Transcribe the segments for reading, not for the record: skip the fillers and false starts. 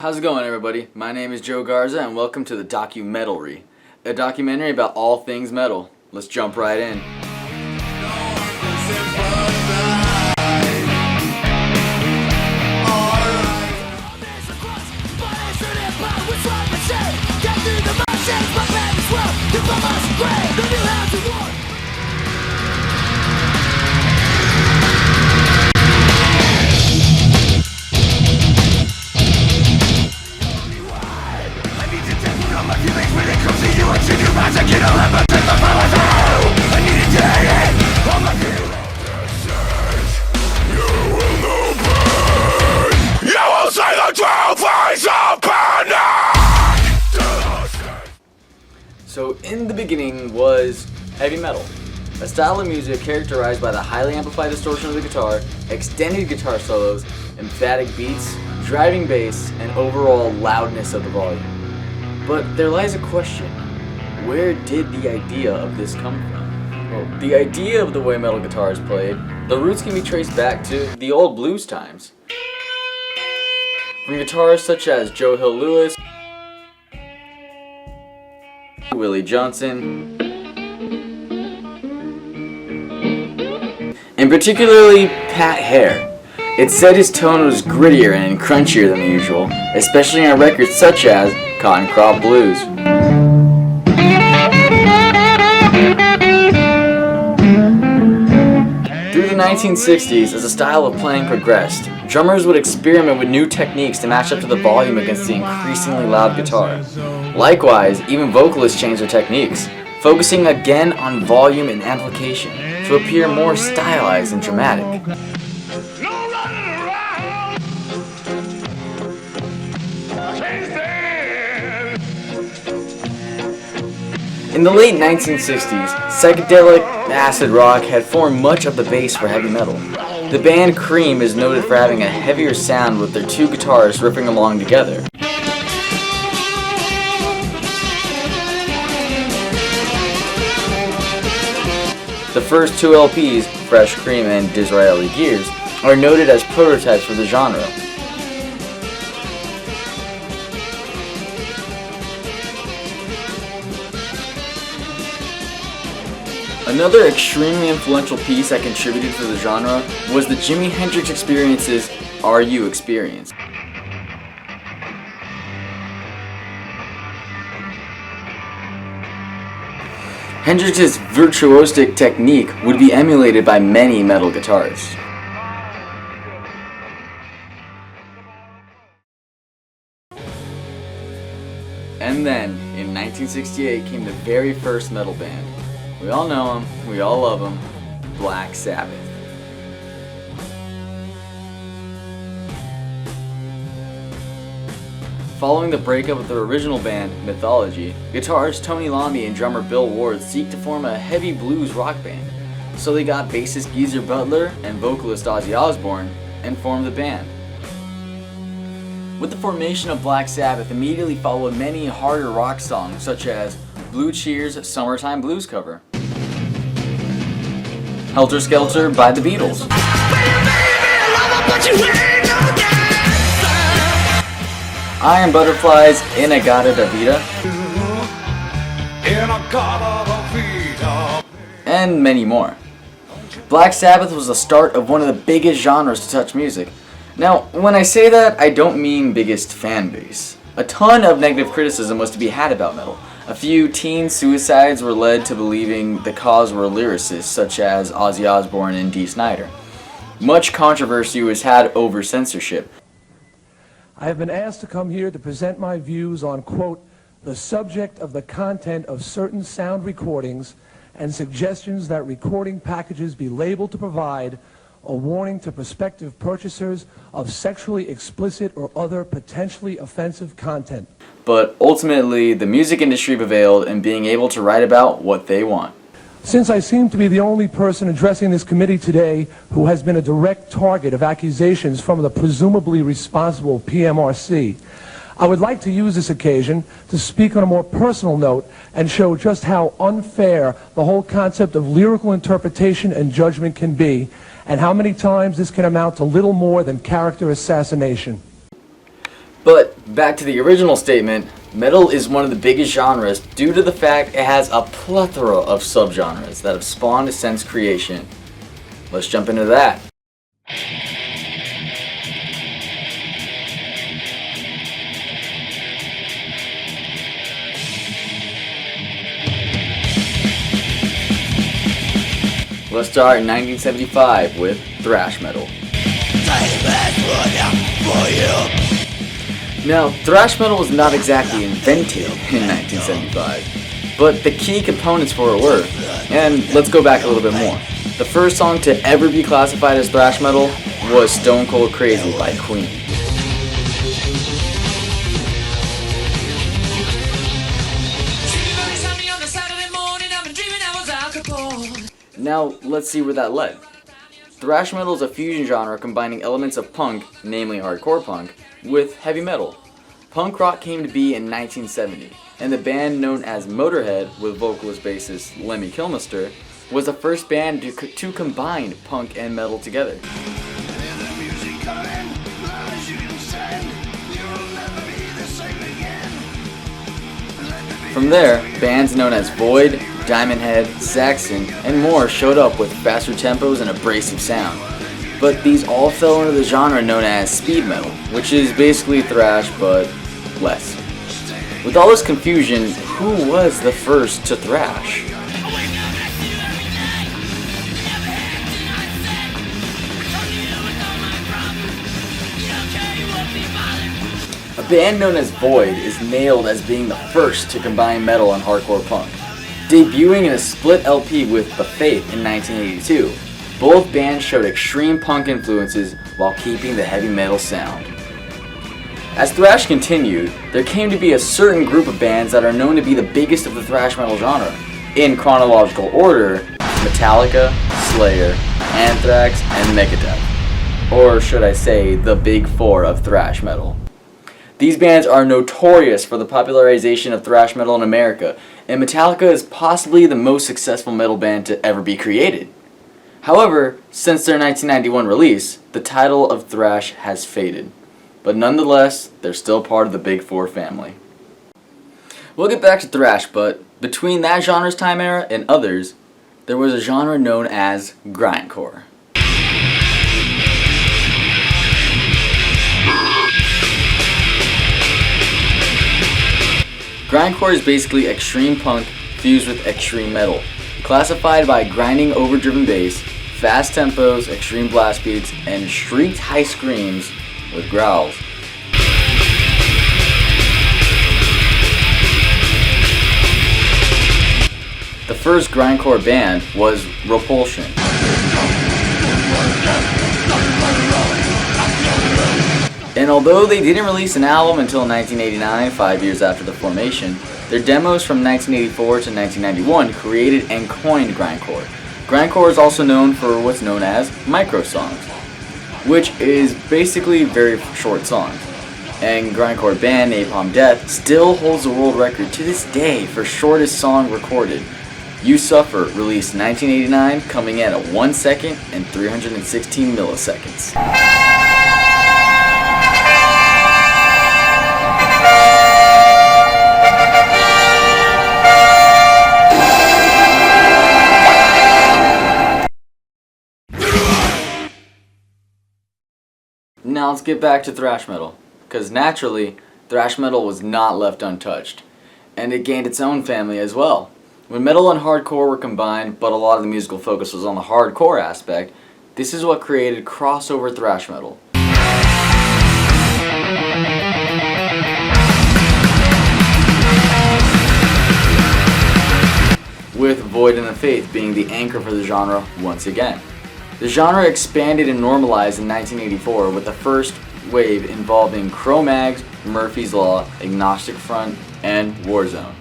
How's it going, everybody? My name is Joe Garza and welcome to the Documetalry, a documentary about all things metal. Let's jump right in. So in the beginning was heavy metal, a style of music characterized by the highly amplified distortion of the guitar, extended guitar solos, emphatic beats, driving bass, and overall loudness of the volume. But there lies a question: where did the idea of this come from? Well, the idea of the way metal guitar is played, the roots can be traced back to the old blues times. From guitarists such as Joe Hill Lewis, Willie Johnson, and particularly Pat Hare. It's said his tone was grittier and crunchier than usual, especially on records such as Cotton Crop Blues. Through the 1960s, as the style of playing progressed, drummers would experiment with new techniques to match up to the volume against the increasingly loud guitar. Likewise, even vocalists changed their techniques, focusing again on volume and amplification to appear more stylized and dramatic. In the late 1960s, psychedelic acid rock had formed much of the base for heavy metal. The band Cream is noted for having a heavier sound with their two guitars riffing along together. The first two LPs, Fresh Cream and Disraeli Gears, are noted as prototypes for the genre. Another extremely influential piece that contributed to the genre was the Jimi Hendrix Experience's Are You Experience. Hendrix's virtuosic technique would be emulated by many metal guitarists. And then, in 1968 came the very first metal band. We all know them, we all love them, Black Sabbath. Following the breakup of their original band, Mythology, guitarist Tony Iommi and drummer Bill Ward seek to form a heavy blues rock band. So they got bassist Geezer Butler and vocalist Ozzy Osbourne and formed the band. With the formation of Black Sabbath immediately followed many harder rock songs such as Blue Cheer's Summertime Blues cover, Helter Skelter by the Beatles, Iron Butterflies In-A-Gadda Da Vida, and many more. Black Sabbath was the start of one of the biggest genres to touch music. Now, when I say that, I don't mean biggest fan base. A ton of negative criticism was to be had about metal. A few teen suicides were led to believing the cause were lyricists such as Ozzy Osbourne and Dee Snider. Much controversy was had over censorship. I have been asked to come here to present my views on, quote, the subject of the content of certain sound recordings and suggestions that recording packages be labeled to provide a warning to prospective purchasers of sexually explicit or other potentially offensive content. But ultimately, the music industry prevailed in being able to write about what they want. Since I seem to be the only person addressing this committee today who has been a direct target of accusations from the presumably responsible PMRC, I would like to use this occasion to speak on a more personal note and show just how unfair the whole concept of lyrical interpretation and judgment can be, and how many times this can amount to little more than character assassination. But back to the original statement, metal is one of the biggest genres due to the fact it has a plethora of subgenres that have spawned since creation. Let's jump into that. Let's start in 1975 with thrash metal. Now, thrash metal was not exactly invented in 1975, but the key components for it were. And let's go back a little bit more. The first song to ever be classified as thrash metal was Stone Cold Crazy by Queen. Now, let's see where that led. Thrash metal is a fusion genre combining elements of punk, namely hardcore punk, with heavy metal. Punk rock came to be in 1970, and the band known as Motorhead, with vocalist bassist Lemmy Kilmister, was the first band to combine punk and metal together. From there, bands known as Void, Diamond Head, Saxon, and more showed up with faster tempos and abrasive sound. But these all fell into the genre known as speed metal, which is basically thrash but less. With all this confusion, who was the first to thrash? A band known as Void is nailed as being the first to combine metal and hardcore punk. Debuting in a split LP with The Faith in 1982, both bands showed extreme punk influences while keeping the heavy metal sound. As thrash continued, there came to be a certain group of bands that are known to be the biggest of the thrash metal genre. In chronological order, Metallica, Slayer, Anthrax, and Megadeth. Or should I say, the big four of thrash metal. These bands are notorious for the popularization of thrash metal in America, and Metallica is possibly the most successful metal band to ever be created. However, since their 1991 release, the title of thrash has faded. But nonetheless, they're still part of the Big Four family. We'll get back to thrash, but between that genre's time era and others, there was a genre known as grindcore. Grindcore is basically extreme punk fused with extreme metal, classified by grinding overdriven bass, fast tempos, extreme blast beats, and shrieked high screams with growls. The first grindcore band was Repulsion. And although they didn't release an album until 1989, 5 years after the formation, their demos from 1984 to 1991 created and coined grindcore. Grindcore is also known for what's known as micro songs, which is basically very short songs. And grindcore band Napalm Death still holds the world record to this day for shortest song recorded. You Suffer, released 1989, coming in at 1 second and 316 milliseconds. Now let's get back to thrash metal, because naturally, thrash metal was not left untouched, and it gained its own family as well. When metal and hardcore were combined, but a lot of the musical focus was on the hardcore aspect, this is what created crossover thrash metal. With Void and the Faith being the anchor for the genre once again. The genre expanded and normalized in 1984 with the first wave involving Cro-Mags, Murphy's Law, Agnostic Front, and Warzone.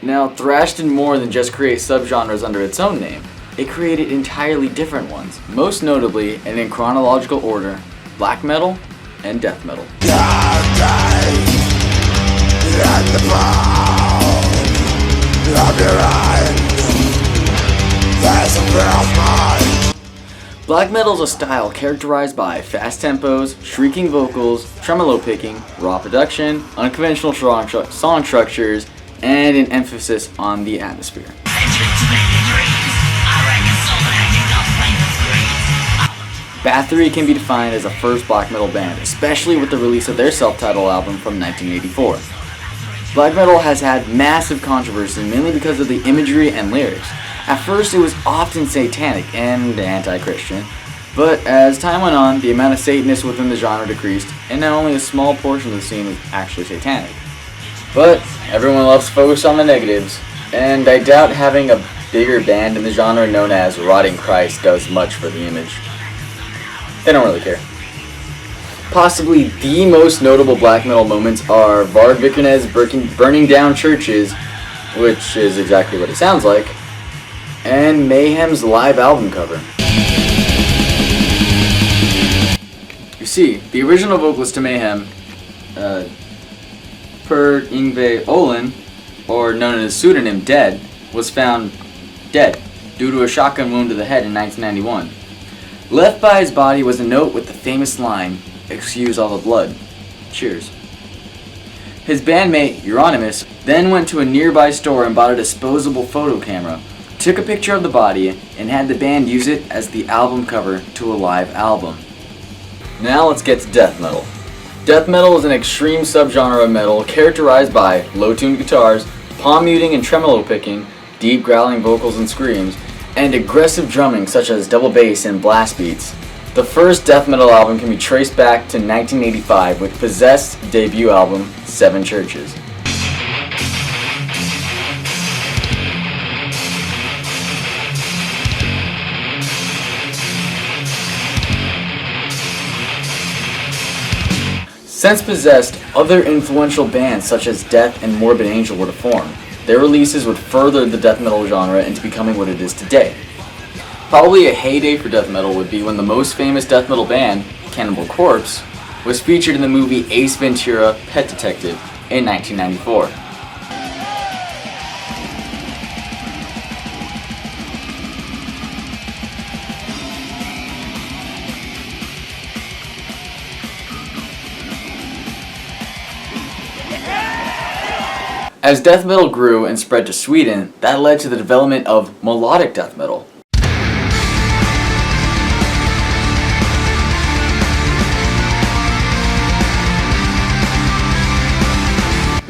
Now, thrash did more than just create subgenres under its own name. It created entirely different ones, most notably, and in chronological order, black metal and death metal. Black metal is a style characterized by fast tempos, shrieking vocals, tremolo picking, raw production, unconventional song structures, and an emphasis on the atmosphere. Bathory can be defined as a first black metal band, especially with the release of their self-titled album from 1984. Black metal has had massive controversy mainly because of the imagery and lyrics. At first it was often satanic and anti-Christian, but as time went on, the amount of Satanists within the genre decreased, and now only a small portion of the scene is actually satanic. But everyone loves to focus on the negatives, and I doubt having a bigger band in the genre known as Rotting Christ does much for the image. They don't really care. Possibly the most notable black metal moments are Vard Vikernes burning down churches, which is exactly what it sounds like, and Mayhem's live album cover. You see, the original vocalist to Mayhem, Per Yngve Olin, or known in his pseudonym Dead, was found dead due to a shotgun wound to the head in 1991. Left by his body was a note with the famous line, "Excuse all the blood. Cheers." His bandmate, Euronymous, then went to a nearby store and bought a disposable photo camera, took a picture of the body, and had the band use it as the album cover to a live album. Now let's get to death metal. Death metal is an extreme subgenre of metal characterized by low-tuned guitars, palm muting and tremolo picking, deep growling vocals and screams, and aggressive drumming such as double bass and blast beats. The first death metal album can be traced back to 1985 with Possessed's debut album, Seven Churches. Since Possessed, other influential bands such as Death and Morbid Angel were to form. Their releases would further the death metal genre into becoming what it is today. Probably a heyday for death metal would be when the most famous death metal band, Cannibal Corpse, was featured in the movie Ace Ventura: Pet Detective in 1994. As death metal grew and spread to Sweden, that led to the development of melodic death metal.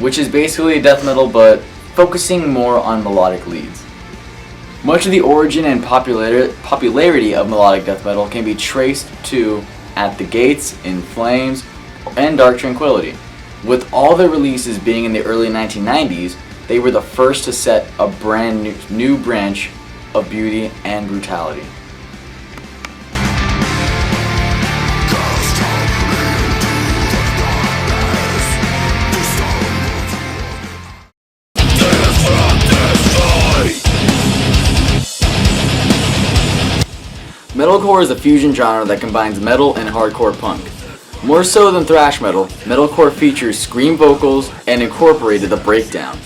Which is basically death metal but focusing more on melodic leads. Much of the origin and popularity of melodic death metal can be traced to At the Gates, In Flames, and Dark Tranquillity. With all their releases being in the early 1990s, they were the first to set a brand new branch of beauty and brutality. Metalcore is a fusion genre that combines metal and hardcore punk. More so than thrash metal, metalcore features scream vocals and incorporated the breakdown.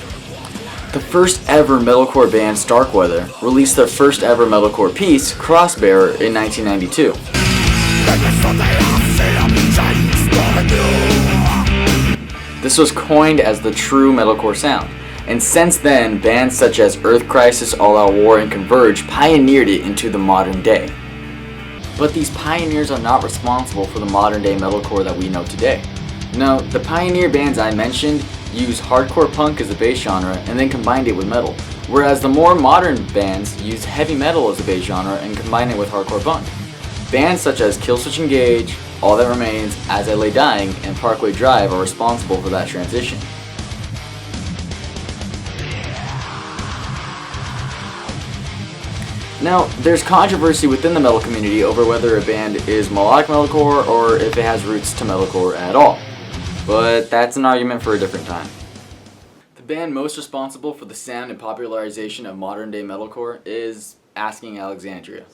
The first ever metalcore band, Starkweather, released their first ever metalcore piece, Crossbearer, in 1992. This was coined as the true metalcore sound, and since then, bands such as Earth Crisis, All Out War, and Converge pioneered it into the modern day. But these pioneers are not responsible for the modern day metalcore that we know today. No, the pioneer bands I mentioned used hardcore punk as a base genre and then combined it with metal, whereas the more modern bands use heavy metal as a base genre and combine it with hardcore punk. Bands such as Killswitch Engage, All That Remains, As I Lay Dying, and Parkway Drive are responsible for that transition. Now, there's controversy within the metal community over whether a band is melodic metalcore or if it has roots to metalcore at all. But that's an argument for a different time. The band most responsible for the sound and popularization of modern day metalcore is Asking Alexandria.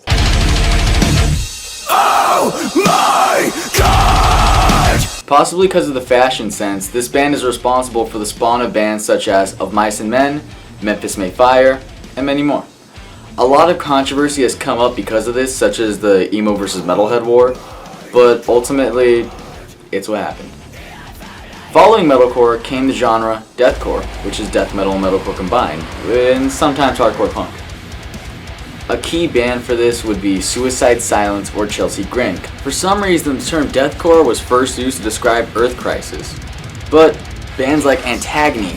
Oh my God! Possibly because of the fashion sense, this band is responsible for the spawn of bands such as Of Mice and Men, Memphis May Fire, and many more. A lot of controversy has come up because of this, such as the emo versus metalhead war, but ultimately, it's what happened. Following metalcore came the genre deathcore, which is death metal and metalcore combined, and sometimes hardcore punk. A key band for this would be Suicide Silence or Chelsea Grin. For some reason, the term deathcore was first used to describe Earth Crisis, but bands like Antagony,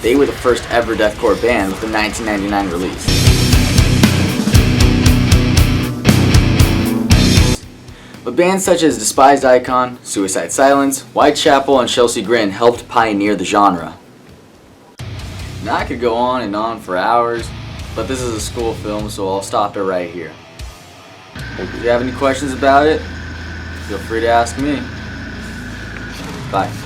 they were the first ever deathcore band with the 1999 release. But bands such as Despised Icon, Suicide Silence, Whitechapel, and Chelsea Grin helped pioneer the genre. Now I could go on and on for hours, but this is a school film, so I'll stop it right here. If you have any questions about it, feel free to ask me. Bye.